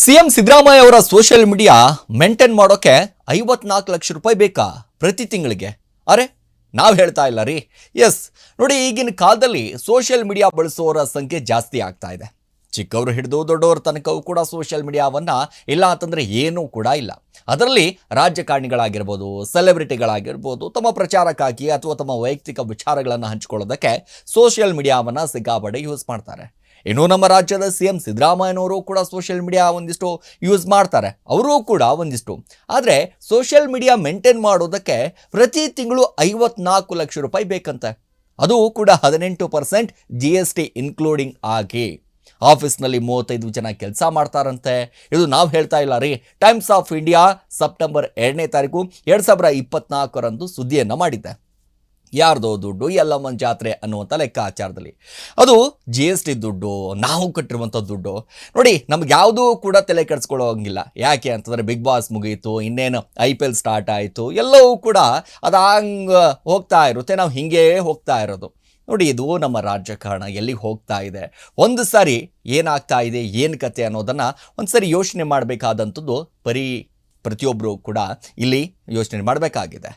CM Siddaramaiah ಅವರ social media maintain ಮಾಡೋಕೆ 54 ಲಕ್ಷ ರೂಪಾಯಿ ಬೇಕಾ ಪ್ರತಿ ತಿಂಗಳಿಗೆ? ಅರೆ ನಾವು ಹೇಳ್ತಾ ಇಲ್ಲ ರೀ. ಎಸ್ ನೋಡಿ, ಈಗಿನ ಕಾಲದಲ್ಲಿ ಸೋಷಿಯಲ್ ಮೀಡಿಯಾ ಬಳಸುವವರ ಸಂಖ್ಯೆ ಜಾಸ್ತಿ ಆಗ್ತಾ ಇದೆ. ಚಿಕ್ಕವರು ಹಿಡಿದು ದೊಡ್ಡವರ ತನಕವೂ ಕೂಡ ಸೋಷಿಯಲ್ ಮೀಡಿಯಾವನ್ನು ಇಲ್ಲ ಅಂತಂದರೆ ಏನೂ ಕೂಡ ಇಲ್ಲ. ಅದರಲ್ಲಿ ರಾಜಕಾರಣಿಗಳಾಗಿರ್ಬೋದು, ಸೆಲೆಬ್ರಿಟಿಗಳಾಗಿರ್ಬೋದು, ತಮ್ಮ ಪ್ರಚಾರಕ್ಕಾಗಿ ಅಥವಾ ತಮ್ಮ ವೈಯಕ್ತಿಕ ವಿಚಾರಗಳನ್ನು ಹಂಚಿಕೊಳ್ಳೋದಕ್ಕೆ ಸೋಷಿಯಲ್ ಮೀಡಿಯಾವನ್ನು ಸಿಕ್ಕಾಪಟ್ಟೆ ಯೂಸ್ ಮಾಡ್ತಾರೆ. ಇನ್ನು ನಮ್ಮ ರಾಜ್ಯದ ಸಿಎಂ ಸಿದ್ದರಾಮಯ್ಯನವರು ಕೂಡ ಸೋಷಿಯಲ್ ಮೀಡಿಯಾ ಒಂದಿಷ್ಟು ಯೂಸ್ ಮಾಡ್ತಾರೆ, ಅವರೂ ಕೂಡ ಒಂದಿಷ್ಟು. ಆದರೆ ಸೋಷಿಯಲ್ ಮೀಡಿಯಾ ಮೇಂಟೈನ್ ಮಾಡೋದಕ್ಕೆ ಪ್ರತಿ ತಿಂಗಳು 54 ಲಕ್ಷ ರೂಪಾಯಿ ಬೇಕಂತೆ. ಅದು ಕೂಡ 18% GST ಇನ್ಕ್ಲೂಡಿಂಗ್ ಆಗಿ. ಆಫೀಸ್ನಲ್ಲಿ 35 ಜನ ಕೆಲಸ ಮಾಡ್ತಾರಂತೆ. ಇದು ನಾವು ಹೇಳ್ತಾ ಇಲ್ಲ ರೀ. ಟೈಮ್ಸ್ ಆಫ್ ಇಂಡಿಯಾ ಸೆಪ್ಟೆಂಬರ್ 2ನೇ ತಾರೀಕು 2024 ಸುದ್ದಿಯನ್ನು ಮಾಡಿದ್ದೆ. ಯಾರ್ದೋ ದುಡ್ಡು ಯಲ್ಲಮ್ಮನ ಜಾತ್ರೆ ಅನ್ನುವಂಥ ಲೆಕ್ಕಾಚಾರದಲ್ಲಿ ಅದು GST ದುಡ್ಡು, ನಾವು ಕಟ್ಟಿರುವಂಥ ದುಡ್ಡು. ನೋಡಿ, ನಮ್ಗೆ ಯಾವುದೂ ಕೂಡ ತಲೆ ಕೆಡಿಸ್ಕೊಳ್ಳೋಂಗಿಲ್ಲ. ಯಾಕೆ ಅಂತಂದರೆ ಬಿಗ್ ಬಾಸ್ ಮುಗೀತು, ಇನ್ನೇನು IPL ಸ್ಟಾರ್ಟ್ ಆಯಿತು, ಎಲ್ಲವೂ ಕೂಡ ಅದು ಹಂಗೆ ಹೋಗ್ತಾ ಇರುತ್ತೆ. ನಾವು ಹಿಂಗೇ ಹೋಗ್ತಾ ಇರೋದು. ನೋಡಿ, ಇದು ನಮ್ಮ ರಾಜಕಾರಣ ಎಲ್ಲಿಗೆ ಹೋಗ್ತಾ ಇದೆ, ಒಂದು ಸಾರಿ ಏನಾಗ್ತಾ ಇದೆ, ಏನು ಕತೆ ಅನ್ನೋದನ್ನು ಒಂದು ಸಾರಿ ಯೋಚನೆ ಮಾಡಬೇಕಾದಂಥದ್ದು ಪ್ರತಿಯೊಬ್ಬರು ಕೂಡ ಇಲ್ಲಿ ಯೋಚನೆ ಮಾಡಬೇಕಾಗಿದೆ.